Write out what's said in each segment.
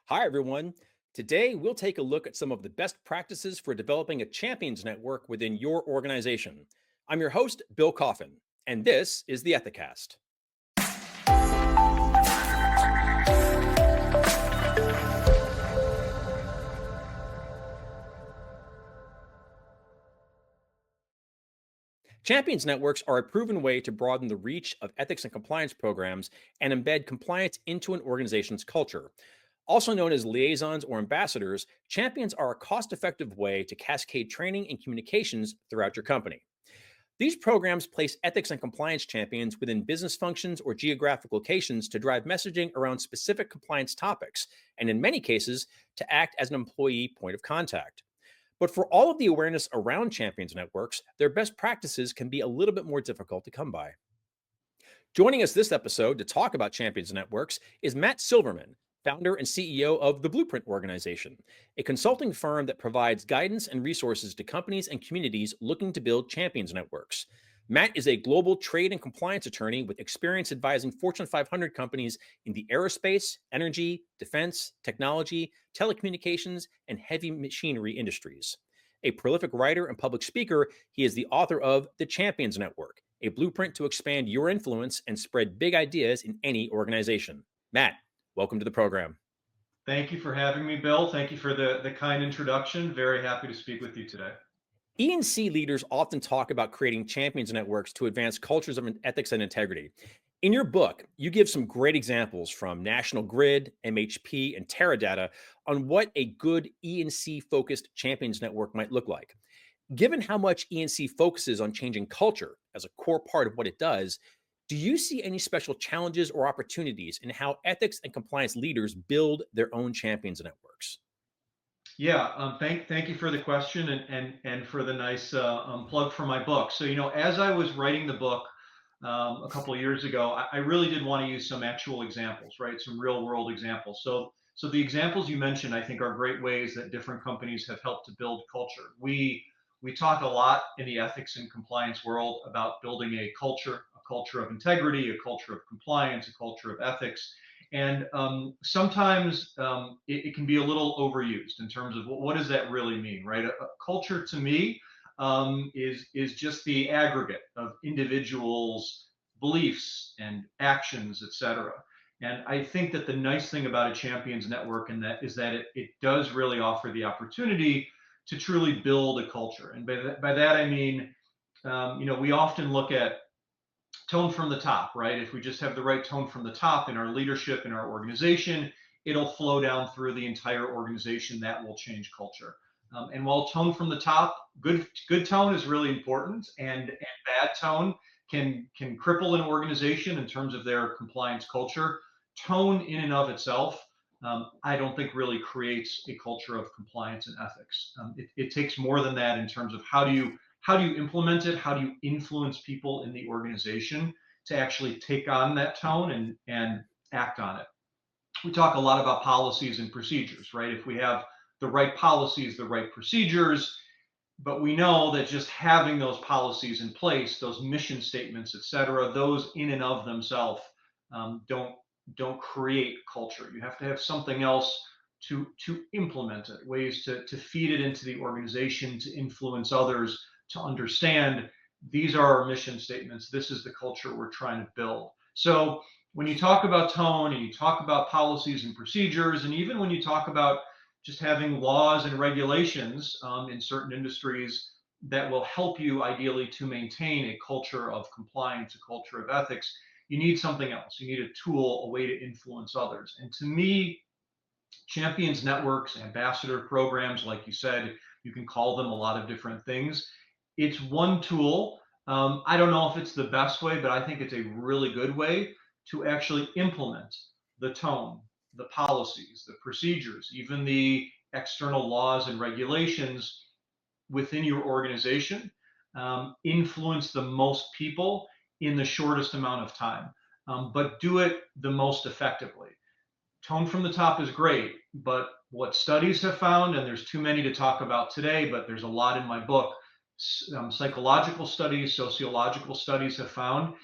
Hi, everyone. Today, we'll take a look at some of the best practices for developing a champions network within your organization. I'm your host, Bill Coffin, and this is the Ethicast. Champions networks are a proven way to broaden the reach of ethics and compliance programs and embed compliance into an organization's culture. Also known as liaisons or ambassadors, champions are a cost effective way to cascade training and communications throughout your company. These programs place ethics and compliance champions within business functions or geographic locations to drive messaging around specific compliance topics, and in many cases, to act as an employee point of contact. But for all of the awareness around champions networks, their best practices can be a little bit more difficult to come by. Joining us this episode to talk about champions networks is Matt Silverman, founder and CEO of the Blueprint Organization, a consulting firm that provides guidance and resources to companies and communities looking to build champions networks. Matt is a global trade and compliance attorney with experience advising Fortune 500 companies in the aerospace, energy, defense, technology, telecommunications, and heavy machinery industries. A prolific writer and public speaker, he is the author of The Champions Network, a blueprint to expand your influence and spread big ideas in any organization. Matt, welcome to the program. Thank you for having me, Bill. Thank you for the kind introduction. Very happy to speak with you today. E&C leaders often talk about creating champions networks to advance cultures of ethics and integrity. In your book, you give some great examples from National Grid, MHP, and Teradata on what a good E&C focused champions network might look like. Given how much E&C focuses on changing culture as a core part of what it does, do you see any special challenges or opportunities in how ethics and compliance leaders build their own champions networks? Yeah, thank you for the question and for the nice plug for my book. So, as I was writing the book a couple of years ago, I really did want to use some actual examples, right? Some real world examples. So the examples you mentioned, I think, are great ways that different companies have helped to build culture. We talk a lot in the ethics and compliance world about building a culture of integrity, a culture of compliance, a culture of ethics. And sometimes it can be a little overused in terms of what does that really mean, right? A culture to me is just the aggregate of individuals' beliefs and actions, etc. And I think that the nice thing about a champions network and that is that it does really offer the opportunity to truly build a culture. And by that I mean, we often look at tone from the top, right? If we just have the right tone from the top in our leadership in our organization, it'll flow down through the entire organization. That will change culture. And while tone from the top, good tone is really important, and bad tone can cripple an organization in terms of their compliance culture. Tone in and of itself, I don't think really creates a culture of compliance and ethics. It takes more than that in terms of how do you implement it? How do you influence people in the organization to actually take on that tone and act on it? We talk a lot about policies and procedures, right? If we have the right policies, the right procedures, but we know that just having those policies in place, those mission statements, et cetera, those in and of themselves don't create culture. You have to have something else to implement it, ways to feed it into the organization, to influence others, to understand these are our mission statements. This is the culture we're trying to build. So when you talk about tone and you talk about policies and procedures, and even when you talk about just having laws and regulations in certain industries that will help you ideally to maintain a culture of compliance, a culture of ethics, you need something else. You need a tool, a way to influence others. And to me, champions networks, ambassador programs, like you said, you can call them a lot of different things. It's one tool. I don't know if it's the best way, but I think it's a really good way to actually implement the tone, the policies, the procedures, even the external laws and regulations within your organization, influence the most people in the shortest amount of time, but do it the most effectively. Tone from the top is great, but what studies have found, and there's too many to talk about today, but there's a lot in my book, psychological studies, sociological studies have found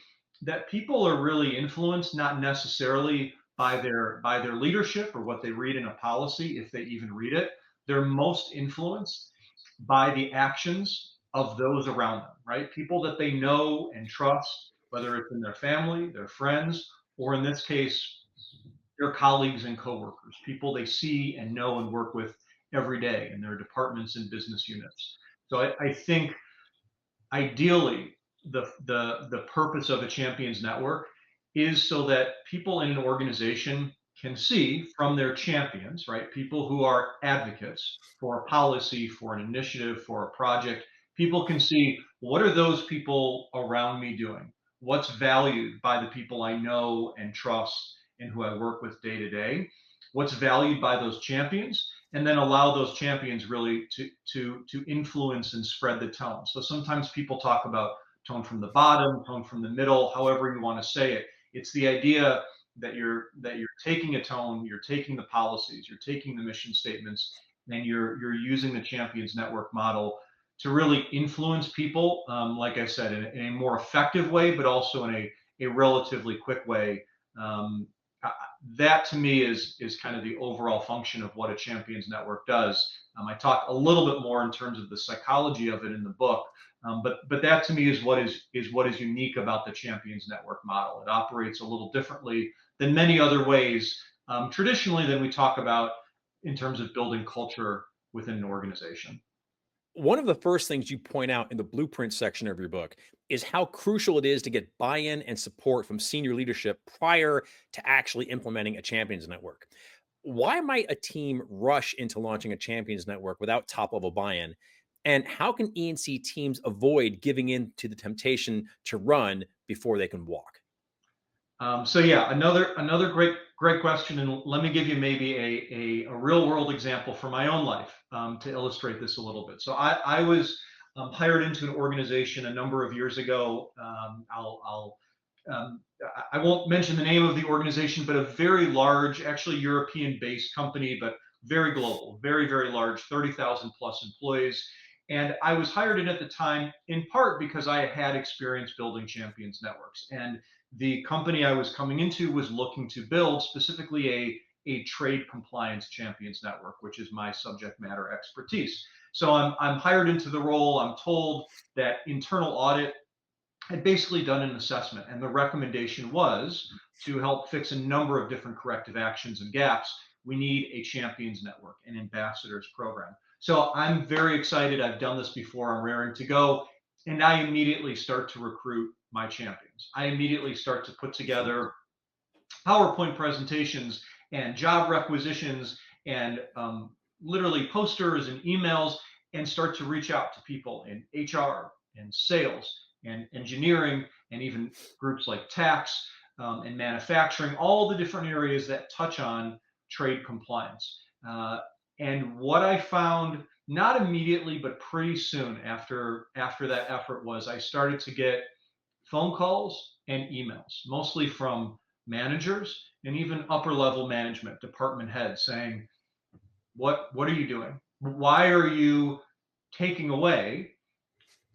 that people are really influenced not necessarily by their leadership or what they read in a policy, if they even read it. They're most influenced by the actions of those around them, right? People that they know and trust, whether it's in their family, their friends, or in this case, their colleagues and coworkers, people they see and know and work with every day in their departments and business units. So I think ideally the purpose of a champions network is so that people in an organization can see from their champions, right? People who are advocates for a policy, for an initiative, for a project. People can see, what are those people around me doing? What's valued by the people I know and trust and who I work with day to day? What's valued by those champions? And then allow those champions really to influence and spread the tone. So sometimes people talk about tone from the bottom, tone from the middle, however you want to say it. It's the idea that you're taking a tone, you're taking the policies, you're taking the mission statements, and you're using the champions network model to really influence people, like I said, in a more effective way, but also in a relatively quick way. Um, that to me is kind of the overall function of what a champions network does. I talk a little bit more in terms of the psychology of it in the book, but that to me is what is unique about the champions network model. It operates a little differently than many other ways traditionally than we talk about in terms of building culture within an organization. One of the first things you point out in the blueprint section of your book is how crucial it is to get buy in and support from senior leadership prior to actually implementing a champions network. Why might a team rush into launching a champions network without top level buy in? And how can E&C teams avoid giving in to the temptation to run before they can walk? So yeah, another great question, and let me give you maybe a real world example from my own life to illustrate this a little bit. So I was hired into an organization a number of years ago. Um, I won't mention the name of the organization, but a very large, actually European-based company, but very global, very large, 30,000 plus employees. And I was hired in at the time in part because I had experience building champions networks. And the company I was coming into was looking to build specifically a trade compliance champions network, which is my subject matter expertise. So I'm hired into the role. I'm told that internal audit had basically done an assessment, and the recommendation was to help fix a number of different corrective actions and gaps. We need a champions network, an ambassadors program. So I'm very excited. I've done this before. I'm raring to go. And I immediately start to recruit my champions. I immediately start to put together PowerPoint presentations and job requisitions and literally posters and emails and start to reach out to people in HR and sales and engineering and even groups like tax and manufacturing, all the different areas that touch on trade compliance. And what I found, not immediately, but pretty soon after that effort, was I started to get phone calls and emails, mostly from managers and even upper level management, department heads saying, what are you doing? Why are you taking away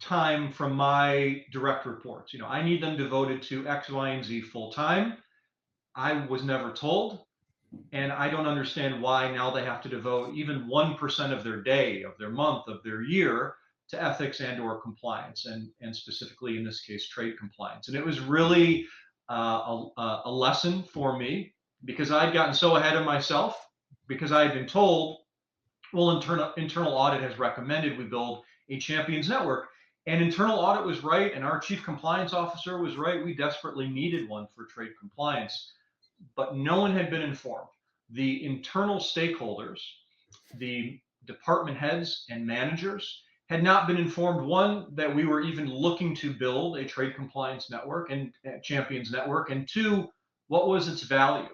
time from my direct reports? You know, I need them devoted to X, Y, and Z full time. I was never told, and I don't understand why now they have to devote even 1% of their day, of their month, of their year to ethics and or compliance, and specifically in this case, trade compliance. And it was really a lesson for me because I'd gotten so ahead of myself because I had been told, well, internal audit has recommended we build a champions network. And internal audit was right, and our chief compliance officer was right. We desperately needed one for trade compliance, but no one had been informed. The internal stakeholders, the department heads and managers, had not been informed, one, that we were even looking to build a trade compliance network and champions network, and two, what was its value,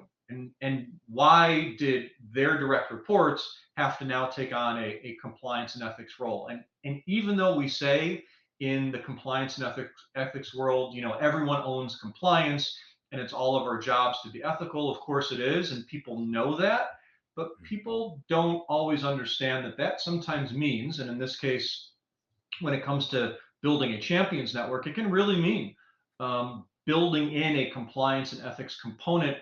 and why did their direct reports have to now take on a compliance and ethics role. And even though we say in the compliance and ethics world, you know, everyone owns compliance and it's all of our jobs to be ethical, of course it is, and people know that, but people don't always understand that that sometimes means, and in this case, when it comes to building a champions network, it can really mean building in a compliance and ethics component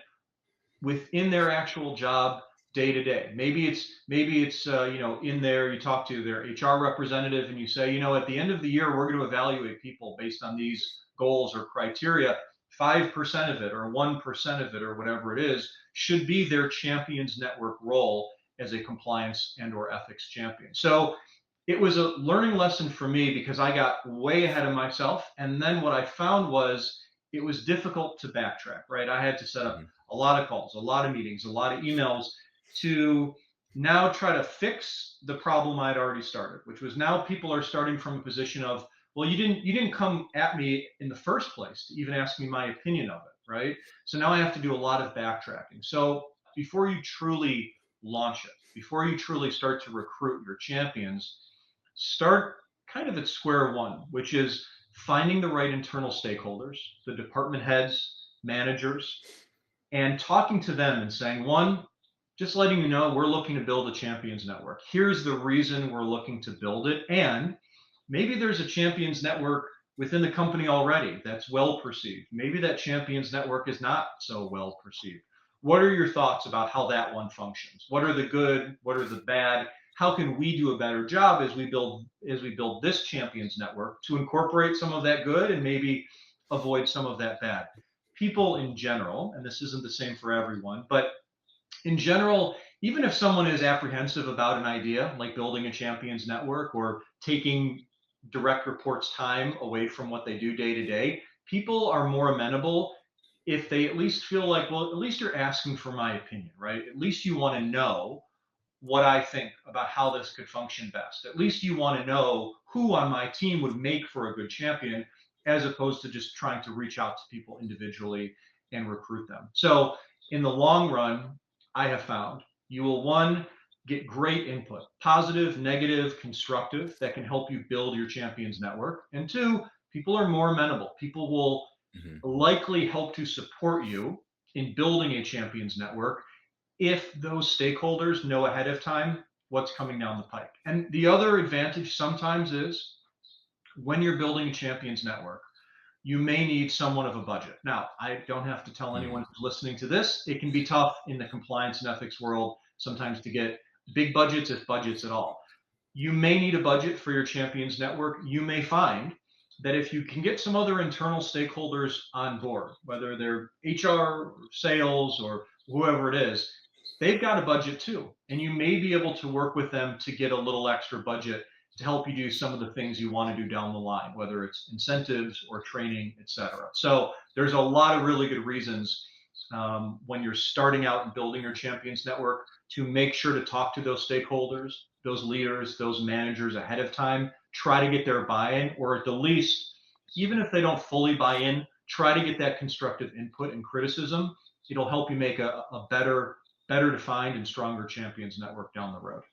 within their actual job day to day. Maybe it's in there, you talk to their HR representative and you say, at the end of the year we're going to evaluate people based on these goals or criteria. 5% of it or 1% of it or whatever it is should be their champions network role as a compliance and or ethics champion. So it was a learning lesson for me because I got way ahead of myself. And then what I found was it was difficult to backtrack, right? I had to set up Mhm. a lot of calls, a lot of meetings, a lot of emails to now try to fix the problem I'd already started, which was now people are starting from a position of, well, you didn't come at me in the first place to even ask me my opinion of it, right? So now I have to do a lot of backtracking. So before you truly launch it, before you truly start to recruit your champions, start kind of at square one, which is finding the right internal stakeholders, the department heads, managers, and talking to them and saying, one, just letting you know we're looking to build a champions network. Here's the reason we're looking to build it. And maybe there's a champions network within the company already that's well perceived. Maybe that champions network is not so well perceived. What are your thoughts about how that one functions? What are the good? What are the bad? How can we do a better job as we build this champions network to incorporate some of that good and maybe avoid some of that bad? People in general, and this isn't the same for everyone, but in general, even if someone is apprehensive about an idea like building a champions network or taking direct reports time away from what they do day to day, people are more amenable if they at least feel like, well, at least you're asking for my opinion, right? At least you want to know what I think about how this could function best. At least you want to know who on my team would make for a good champion, as opposed to just trying to reach out to people individually and recruit them. So, in the long run, I have found you will, one, get great input, positive, negative, constructive, that can help you build your champions network. And two, people are more amenable. People will Mhm. likely help to support you in building a champions network if those stakeholders know ahead of time what's coming down the pike. And the other advantage sometimes is when you're building a champions network, you may need somewhat of a budget. Now, I don't have to tell anyone Mhm. who's listening to this, it can be tough in the compliance and ethics world sometimes to get big budgets, if budgets at all. You may need a budget for your champions network. You may find that if you can get some other internal stakeholders on board, whether they're HR, or sales, or whoever it is, they've got a budget too. And you may be able to work with them to get a little extra budget to help you do some of the things you want to do down the line, whether it's incentives or training, et cetera. So there's a lot of really good reasons when you're starting out and building your champions network to make sure to talk to those stakeholders, those leaders, those managers ahead of time. Try to get their buy-in, or at the least, even if they don't fully buy in, try to get that constructive input and criticism. It'll help you make a better defined and stronger champions network down the road.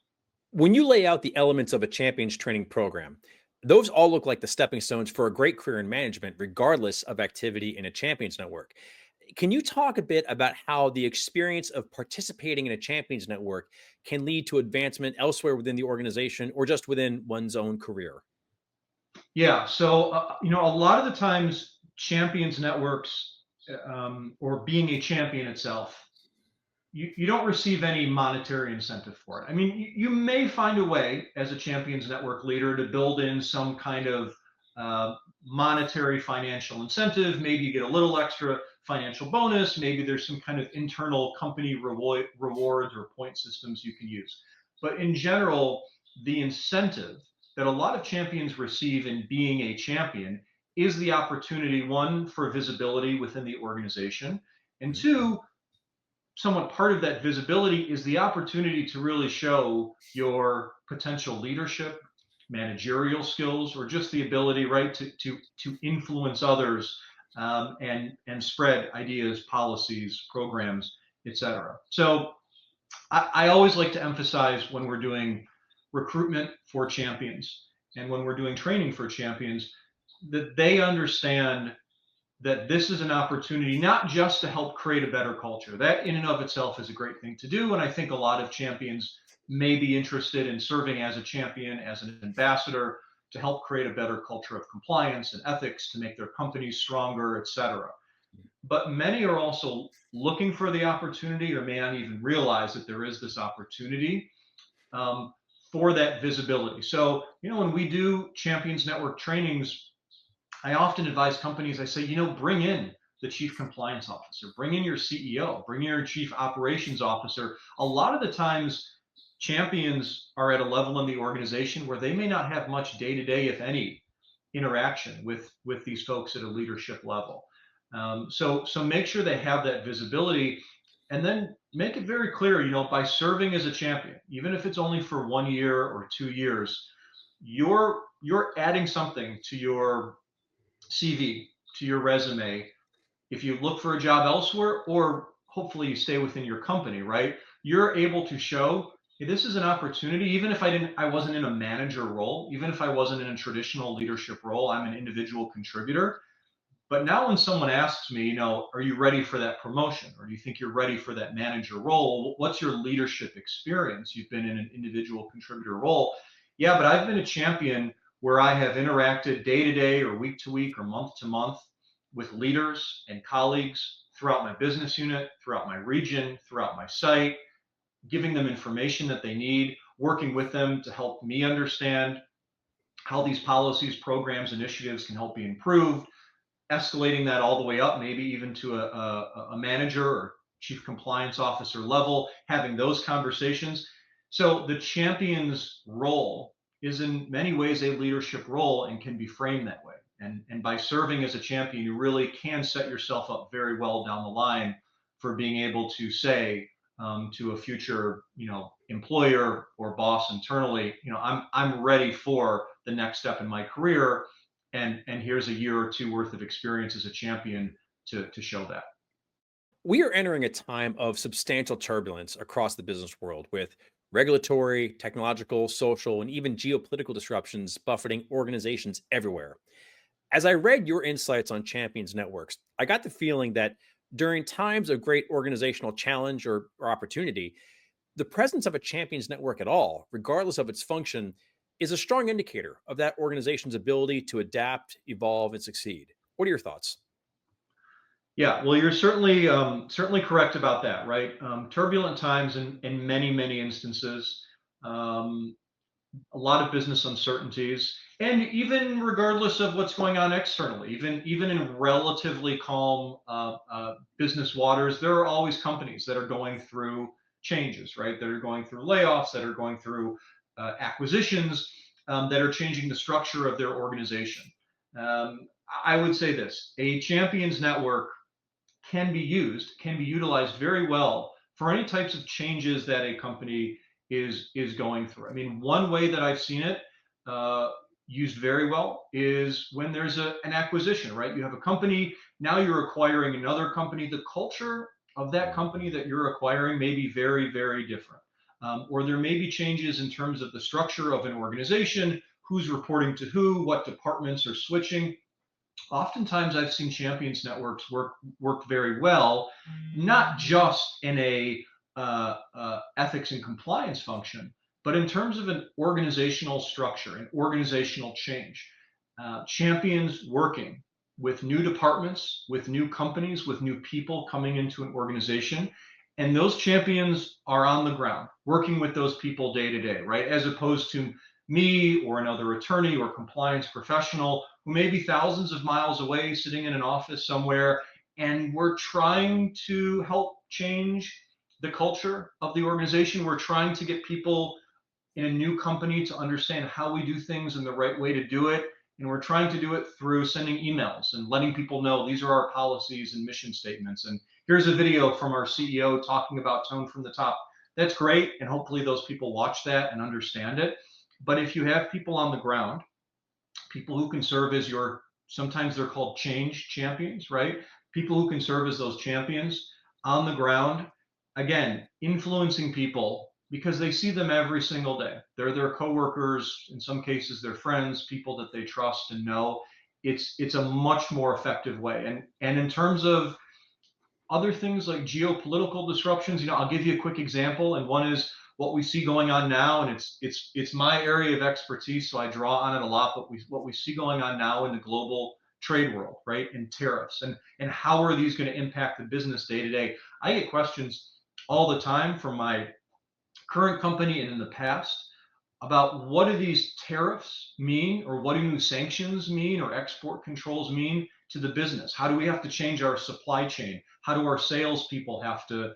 When you lay out the elements of a champions training program, those all look like the stepping stones for a great career in management, regardless of activity in a champions network. Can you talk a bit about how the experience of participating in a champions network can lead to advancement elsewhere within the organization or just within one's own career? Yeah, so a lot of the times champions networks or being a champion itself, you don't receive any monetary incentive for it. I mean, you may find a way as a champions network leader to build in some kind of uh, monetary financial incentive. Maybe you get a little extra financial bonus. Maybe there's some kind of internal company rewards or point systems you can use. But in general, the incentive that a lot of champions receive in being a champion is the opportunity, one, for visibility within the organization, and Mhm. two, somewhat part of that visibility is the opportunity to really show your potential leadership, managerial skills, or just the ability, right, to influence others and spread ideas, policies, programs, etc. So I always like to emphasize when we're doing recruitment for champions and when we're doing training for champions that they understand that this is an opportunity not just to help create a better culture. That in and of itself is a great thing to do. And I think a lot of champions may be interested in serving as a champion, as an ambassador, to help create a better culture of compliance and ethics, to make their companies stronger, et cetera. but many are also looking for the opportunity or may not even realize that there is this opportunity um, for that visibility. So, when we do Champions Network trainings, I often advise companies, I say, bring in the chief compliance officer, bring in your CEO, bring in your chief operations officer. A lot of the times, champions are at a level in the organization where they may not have much day to day, if any, interaction with these folks at a leadership level. So make sure they have that visibility, and then make it very clear, by serving as a champion, even if it's only for 1 year or 2 years, you're adding something to your CV, to your resume. If you look for a job elsewhere, or hopefully you stay within your company, right? You're able to show, hey, this is an opportunity. Even if I wasn't in a manager role, even if I wasn't in a traditional leadership role, I'm an individual contributor. But now when someone asks me, are you ready for that promotion? Or do you think you're ready for that manager role? What's your leadership experience? You've been in an individual contributor role. Yeah, but I've been a champion where I have interacted day to day or week to week or month to month with leaders and colleagues throughout my business unit, throughout my region, throughout my site, giving them information that they need, working with them to help me understand how these policies, programs, initiatives can help be improved, escalating that all the way up, maybe even to a manager or chief compliance officer level, having those conversations. So the champion's role is in many ways a leadership role and can be framed that way. And by serving as a champion, you really can set yourself up very well down the line for being able to say to a future, employer or boss internally, I'm ready for the next step in my career, and here's a year or two worth of experience as a champion to show that. We are entering a time of substantial turbulence across the business world with regulatory, technological, social, and even geopolitical disruptions buffeting organizations everywhere. As I read your insights on Champions Networks, I got the feeling that during times of great organizational challenge or opportunity, the presence of a Champions Network at all, regardless of its function, is a strong indicator of that organization's ability to adapt, evolve, and succeed. What are your thoughts? Yeah, well, you're certainly correct about that, right? Turbulent times in many instances. Um, a lot of business uncertainties, and even regardless of what's going on externally, even in relatively calm business waters, there are always companies that are going through changes, right? That are going through layoffs, that are going through acquisitions, that are changing the structure of their organization. Um, I would say this: a champions network can be utilized very well for any types of changes that a company is going through. I mean, one way that I've seen it uh, used very well is when there's an acquisition, right? You have a company, now you're acquiring another company. The culture of that company that you're acquiring may be very different. Or there may be changes in terms of the structure of an organization, who's reporting to who, what departments are switching. Oftentimes I've seen champions networks work very well, not just in a ethics and compliance function, but in terms of an organizational structure, an organizational change. Champions working with new departments, with new companies, with new people coming into an organization. And those champions are on the ground working with those people day to day, right? As opposed to me or another attorney or compliance professional who may be thousands of miles away sitting in an office somewhere. And we're trying to help change the culture of the organization. We're trying to get people in a new company to understand how we do things and the right way to do it. And we're trying to do it through sending emails and letting people know these are our policies and mission statements. And here's a video from our CEO talking about tone from the top. That's great. And hopefully those people watch that and understand it. But if you have people on the ground, people who can serve as your, sometimes they're called change champions, right? People who can serve as those champions on the ground, again, influencing people because they see them every single day. They're their coworkers, in some cases, their friends, people that they trust and know. It's a much more effective way. And in terms of other things like geopolitical disruptions, I'll give you a quick example, and one is what we see going on now, and it's my area of expertise, so I draw on it a lot. But what we see going on now in the global trade world, right? And tariffs, and how are these going to impact the business day to day? I get questions all the time from my current company and in the past about what do these tariffs mean, or what do new sanctions mean, or export controls mean to the business? How do we have to change our supply chain? How do our salespeople have to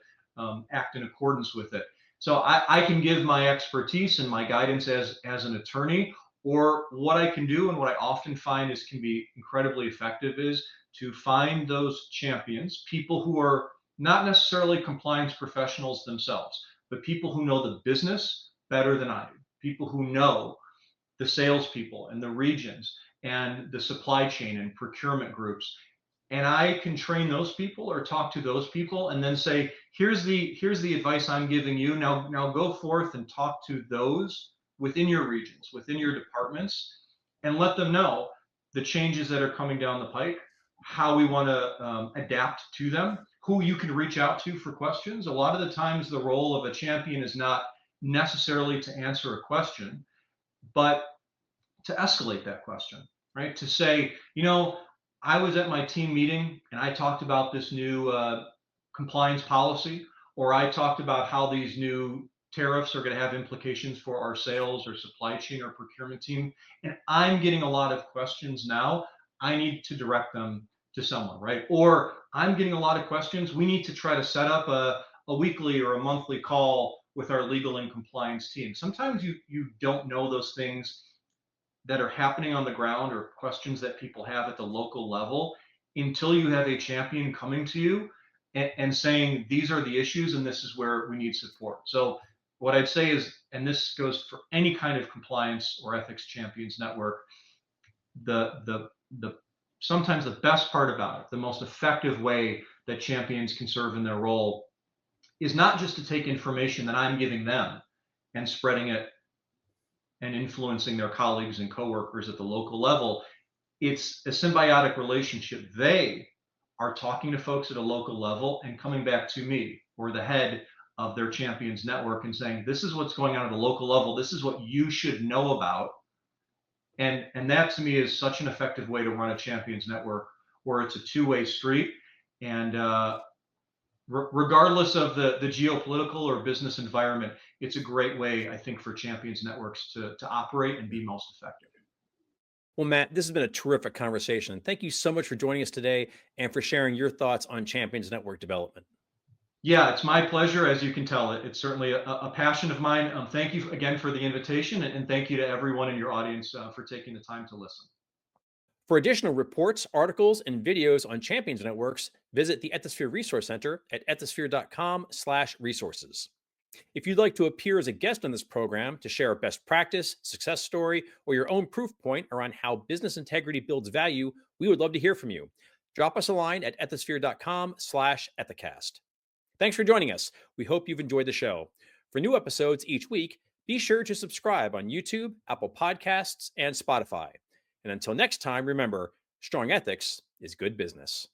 act in accordance with it? So I can give my expertise and my guidance as an attorney, or what I can do and what I often find is can be incredibly effective is to find those champions, people who are not necessarily compliance professionals themselves, but people who know the business better than I do, people who know the salespeople and the regions and the supply chain and procurement groups. And I can train those people or talk to those people and then say, here's the advice I'm giving you. Now go forth and talk to those within your regions, within your departments, and let them know the changes that are coming down the pike, how we want to adapt to them, who you can reach out to for questions. A lot of the times, the role of a champion is not necessarily to answer a question, but to escalate that question, right? To say, I was at my team meeting and I talked about this new compliance policy, or I talked about how these new tariffs are going to have implications for our sales or supply chain or procurement team. And I'm getting a lot of questions now. I need to direct them to someone, right? Or I'm getting a lot of questions. We need to try to set up a weekly or a monthly call with our legal and compliance team. Sometimes you don't know those things that are happening on the ground or questions that people have at the local level until you have a champion coming to you and saying, these are the issues and this is where we need support. So what I'd say is, and this goes for any kind of compliance or ethics champions network, the sometimes the best part about it, the most effective way that champions can serve in their role is not just to take information that I'm giving them and spreading it and influencing their colleagues and coworkers at the local level. It's a symbiotic relationship. They are talking to folks at a local level and coming back to me or the head of their champions network and saying, this is what's going on at a local level. This is what you should know about. And that to me is such an effective way to run a champions network, where it's a two-way street. And regardless of the geopolitical or business environment, it's a great way, I think, for champions networks to operate and be most effective. Well, Matt, this has been a terrific conversation. Thank you so much for joining us today and for sharing your thoughts on Champions Network development. Yeah, it's my pleasure. As you can tell, it's certainly a passion of mine. Thank you again for the invitation, and thank you to everyone in your audience for taking the time to listen. For additional reports, articles, and videos on Champions Networks, visit the Ethisphere Resource Center at ethisphere.com/resources. If you'd like to appear as a guest on this program to share a best practice, success story, or your own proof point around how business integrity builds value, we would love to hear from you. Drop us a line at ethisphere.com/ethicast. Thanks for joining us. We hope you've enjoyed the show. For new episodes each week, be sure to subscribe on YouTube, Apple Podcasts, and Spotify. And until next time, remember, strong ethics is good business.